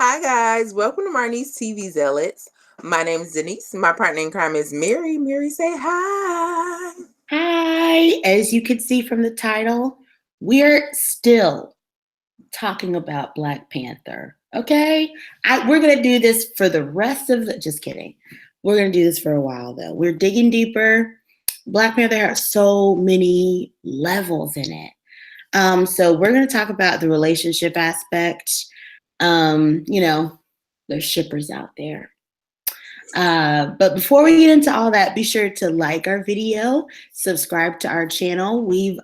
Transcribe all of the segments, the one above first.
Hi guys, welcome to Marnie's TV Zealots. My name is Denise. My partner in crime is Mary. Mary, say hi. Hi, as you can see from the title, we're still talking about Black Panther. Okay, we're gonna do this for the rest of the. Just kidding. We're gonna do this for a while though. We're digging deeper. Black Panther has so many levels in it. So we're gonna talk about the relationship aspect. You know, there's shippers out there. But before we get into all that, be sure to like our video, subscribe to our channel. We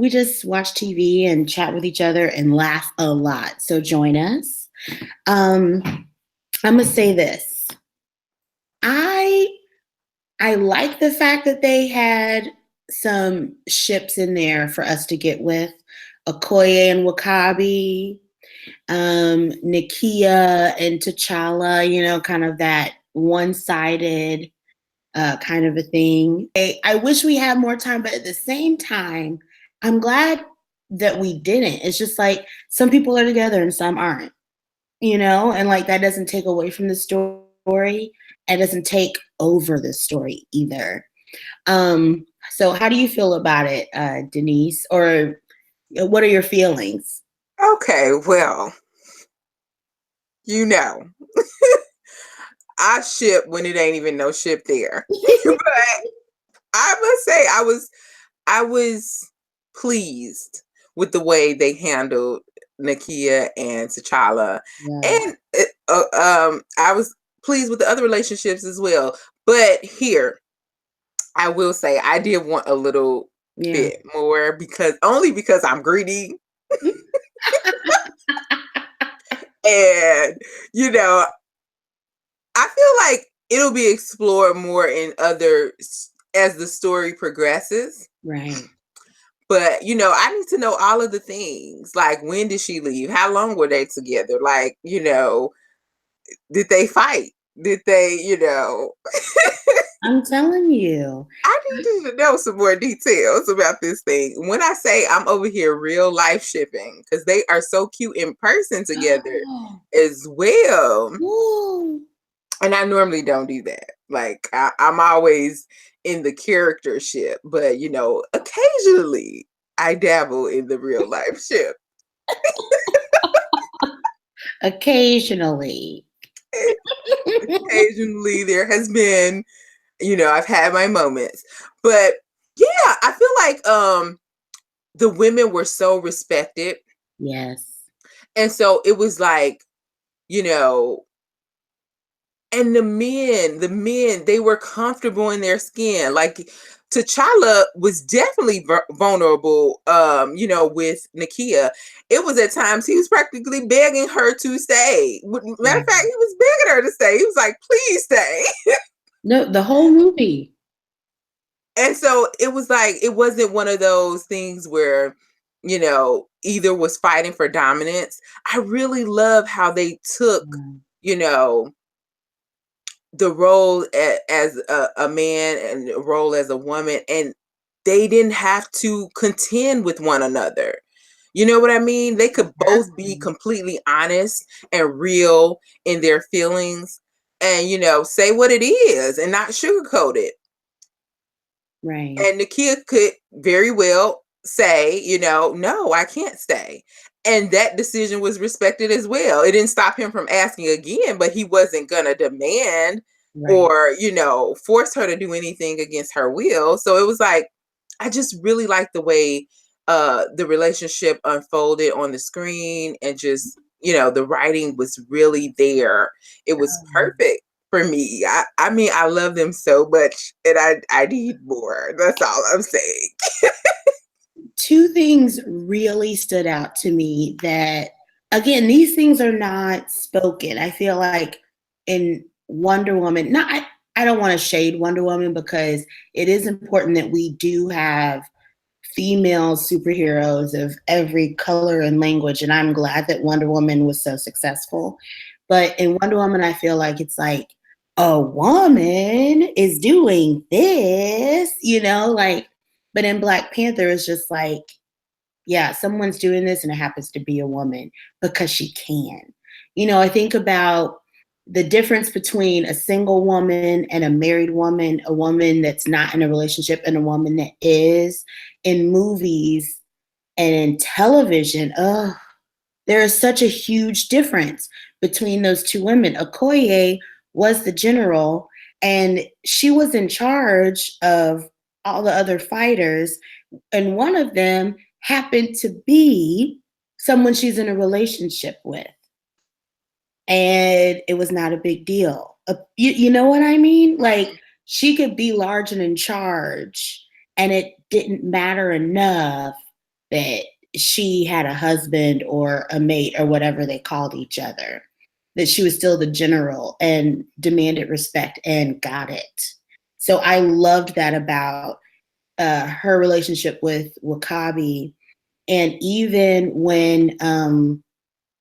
just watch TV and chat with each other and laugh a lot. So join us. Um, I'm gonna say this. I I like the fact that they had some ships in there for us to get with. Okoye and Wakabi, Nakia and T'Challa, kind of that one-sided kind of a thing. I wish we had more time, but at the same time, I'm glad that we didn't. It's just like some people are together and some aren't, and like that doesn't take away from the story and doesn't take over the story either. So how do you feel about it, Denise? Or what are your feelings? Okay, well, you know, I ship when it ain't even no ship there. But I must say I was pleased with the way they handled Nakia and T'Challa. Yeah. And I was pleased with the other relationships as well. But here, I will say I did want a little Yeah. bit more because I'm greedy. And I feel like it'll be explored more in other as the story progresses. Right. But I need to know all of the things. Like, when did she leave? How long were they together? Like, did they fight? Did they, I'm telling you. I need to know some more details about this thing. When I say I'm over here real life shipping, because they are so cute in person together Oh, as well. woo. And I normally don't do that. Like, I'm always in the character ship, but occasionally I dabble in the real life ship. Occasionally. Occasionally there has been, I've had my moments. But yeah, I feel like the women were so respected. Yes. And so it was like, you know, and the men, they were comfortable in their skin. Like, T'Challa was definitely vulnerable, with Nakia. It was at times he was practically begging her to stay. Matter of fact, he was begging her to stay. He was like, please stay. No, the whole movie. And so it was like, it wasn't one of those things where, either was fighting for dominance. I really love how they took, you know, the role as a man and the role as a woman, and they didn't have to contend with one another. You know what I mean? They could both be completely honest and real in their feelings and, say what it is and not sugarcoat it. Right. And Nakia could very well say, no, I can't stay. And that decision was respected as well. It didn't stop him from asking again, but he wasn't going to demand or, force her to do anything against her will. So it was like, I just really like the way the relationship unfolded on the screen, and just, the writing was really there. It was perfect for me. I mean, I love them so much, and I need more. That's all I'm saying. Two things really stood out to me that, again, these things are not spoken. I feel like in Wonder Woman, I don't want to shade Wonder Woman, because it is important that we do have female superheroes of every color and language. And I'm glad that Wonder Woman was so successful. But in Wonder Woman, I feel like it's like, a woman is doing this, like, but in Black Panther, it's just like, yeah, someone's doing this and it happens to be a woman because she can. I think about the difference between a single woman and a married woman, a woman that's not in a relationship and a woman that is, in movies and in television. Oh, there is such a huge difference between those two women. Okoye was the general, and she was in charge of all the other fighters, and one of them happened to be someone she's in a relationship with, and it was not a big deal. You know what I mean? Like, she could be large and in charge, and it didn't matter enough that she had a husband or a mate or whatever they called each other, that she was still the general and demanded respect and got it. So I loved that about her relationship with Wakabi. And even when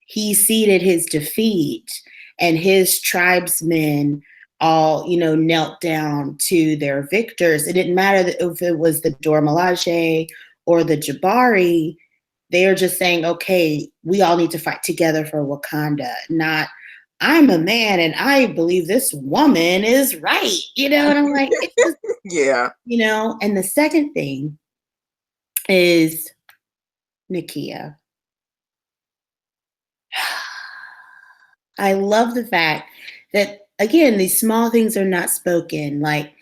he ceded his defeat and his tribesmen all, knelt down to their victors, it didn't matter if it was the Dora Milaje or the Jabari. They are just saying, okay, we all need to fight together for Wakanda, not I'm a man and I believe this woman is right. And I'm like, it's just, Yeah. and the second thing is Nakia. I love the fact that, again, these small things are not spoken. Like,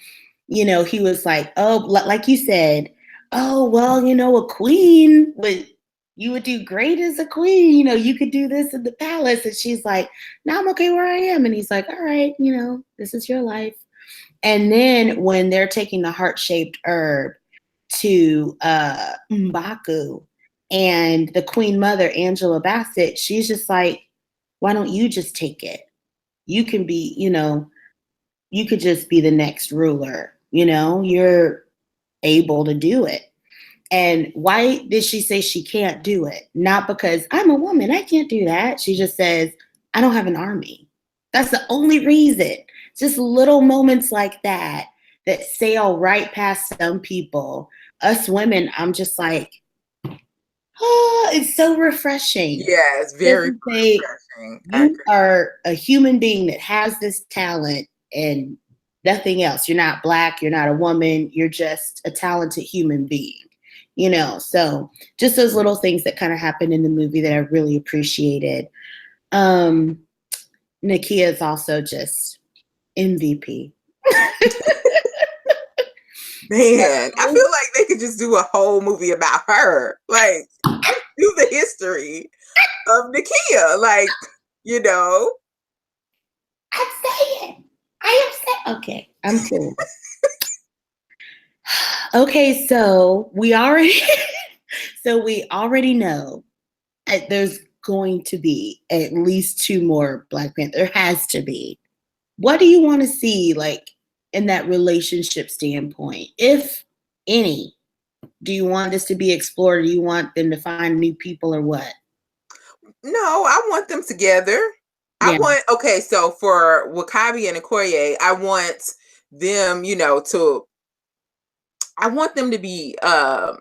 he was like, oh, like you said, oh, well, a queen you would do great as a queen. You could do this in the palace. And she's like, no, I'm okay where I am. And he's like, all right, this is your life. And then when they're taking the heart-shaped herb to M'Baku, and the queen mother, Angela Bassett, she's just like, why don't you just take it? You can be, you could just be the next ruler. You're able to do it. And why did she say she can't do it? Not because I'm a woman, I can't do that. She just says, I don't have an army. That's the only reason. Just little moments like that sail right past some people. Us women, I'm just like, oh, it's so refreshing. Yeah, it's very Doesn't say refreshing. I you agree. are a human being that has this talent and nothing else. You're not Black, you're not a woman, you're just a talented human being. So just those little things that kind of happened in the movie that I really appreciated. Nakia is also just MVP. Man, I feel like they could just do a whole movie about her. Like, just do the history of Nakia. Like, you know. I'm saying. I am saying. Okay, I'm cool. Okay, so we already know there's going to be at least 2 more Black Panther. There has to be. What do you want to see, like, in that relationship standpoint, if any? Do you want this to be explored? Do you want them to find new people or what? No, I want them together. Yeah. Okay, so for Wakabi and Okoye, I want them, I want them to be I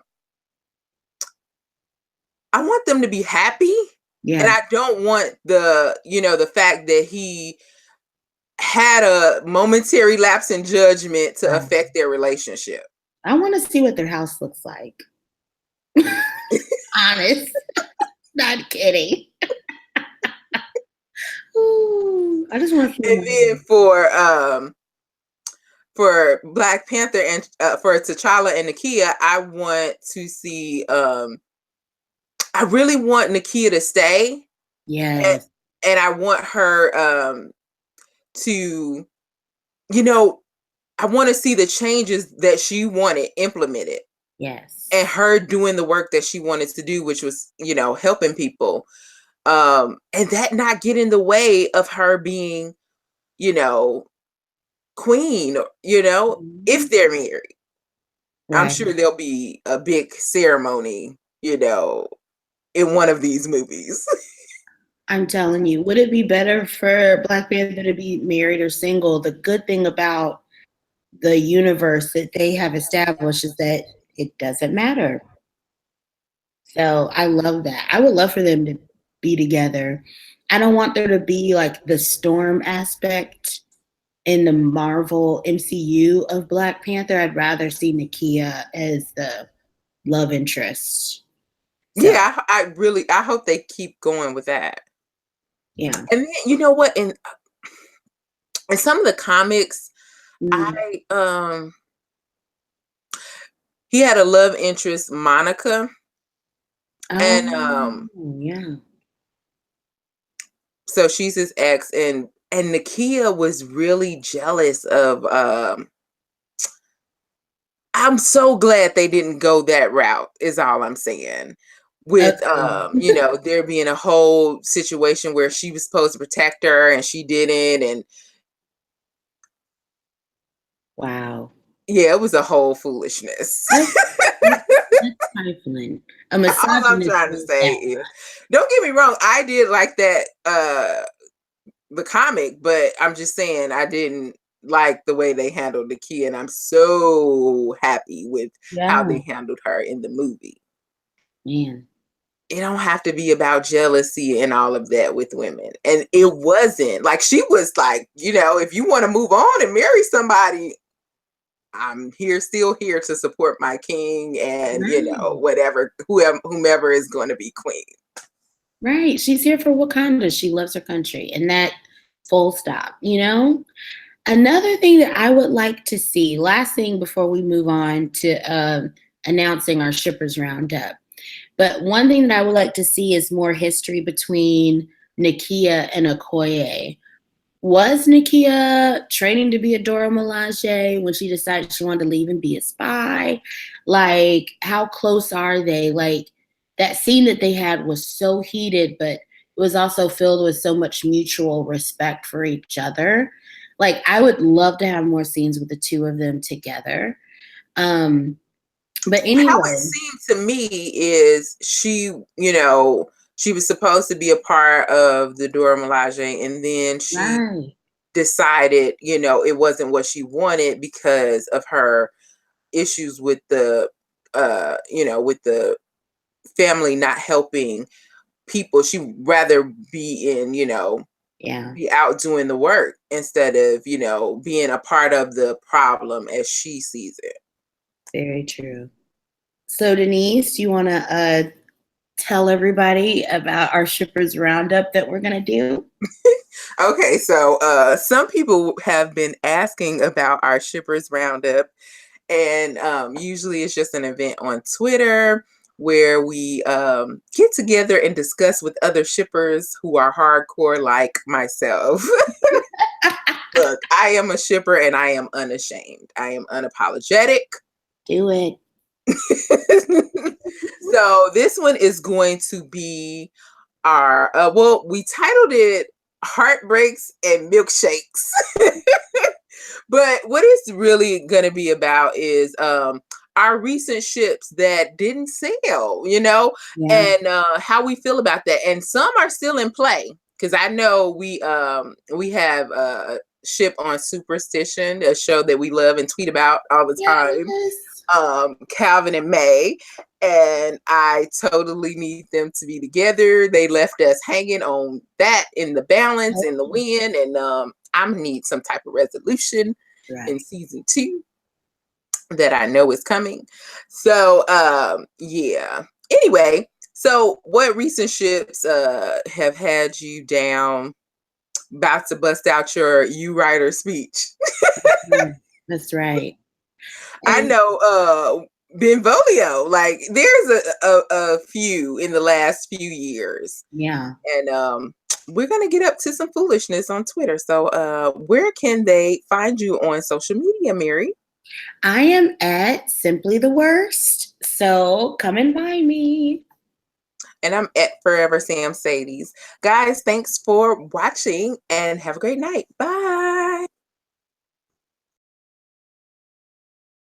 want them to be happy. And Yeah. I don't want the fact that he had a momentary lapse in judgment to Right. affect their relationship. I want to see what their house looks like. Honest. Not kidding. Ooh, I just want to see And then for Black Panther and for T'Challa and Nakia, I want to see I really want Nakia to stay. And, Yes. and I want her to I want to see the changes that she wanted implemented. Yes. And her doing the work that she wanted to do, which was, helping people. And that not get in the way of her being, you know, queen, if they're married. I'm Right. sure there'll be a big ceremony, in one of these movies. I'm telling you, would it be better for Black Panther to be married or single? The good thing about the universe that they have established is that it doesn't matter. So I love that. I would love for them to be together. I don't want there to be like the storm aspect in the Marvel MCU of Black Panther. I'd rather see Nakia as the love interest. So Yeah, I hope they keep going with that. yeah. And then you know what? In some of the comics, Mm. I he had a love interest, Monica, and Oh yeah. so she's his ex, and Nakia was really jealous of I'm so glad they didn't go that route, is all I'm saying. With Okay. there being a whole situation where she was supposed to protect her and she didn't, and Wow. yeah, it was a whole foolishness. That's that's trifling. A All I'm misogynist trying to does say that. is, don't get me wrong, I did like that the comic, but I'm just saying I didn't like the way they handled the key, and I'm so happy with how Yeah, they handled her in the movie. man. It don't have to be about jealousy and all of that with women. And it wasn't like she was like, if you want to move on and marry somebody, I'm still here to support my king and, Right. whatever, whomever is going to be queen. Right. She's here for Wakanda. She loves her country. And that full stop, you know? Another thing that I would like to see, last thing before we move on to announcing our shippers roundup. But one thing that I would like to see is more history between Nakia and Okoye. Was Nakia training to be a Dora Milaje when she decided she wanted to leave and be a spy? Like, how close are they? Like, that scene that they had was so heated, but it was also filled with so much mutual respect for each other. Like, I would love to have more scenes with the two of them together. But How it anyway, seemed to me is she was supposed to be a part of the Dora Milaje, and then she right. decided, it wasn't what she wanted because of her issues with the family not helping people. She'd rather be Yeah, be out doing the work instead of, being a part of the problem as she sees it. very true. So, Denise, you want to tell everybody about our shippers roundup that we're going to do? Okay, so some people have been asking about our shippers roundup, and usually it's just an event on Twitter where we get together and discuss with other shippers who are hardcore like myself. Look, I am a shipper and I am unashamed. I am unapologetic. Do it. So this one is going to be our we titled it Heartbreaks and Milkshakes. But what it's really going to be about is our recent ships that didn't sell, Yeah. and how we feel about that. And some are still in play because I know we have a ship on Superstition, a show that we love and tweet about all the time. Yes. Calvin and May, and I totally need them to be together. They left us hanging on that in the balance in the wind, and I need some type of resolution in Right. season 2 that I know is coming. So yeah. Anyway, so what recent ships have had you down about to bust out your you writer speech? That's right. I And know Benvolio, like there's a few in the last few years. yeah, And we're gonna get up to some foolishness on Twitter. So where can they find you on social media, Mary? I am at Simply the Worst. So come and find me. And I'm at Forever Sam Sadies. Guys, thanks for watching and have a great night. Bye.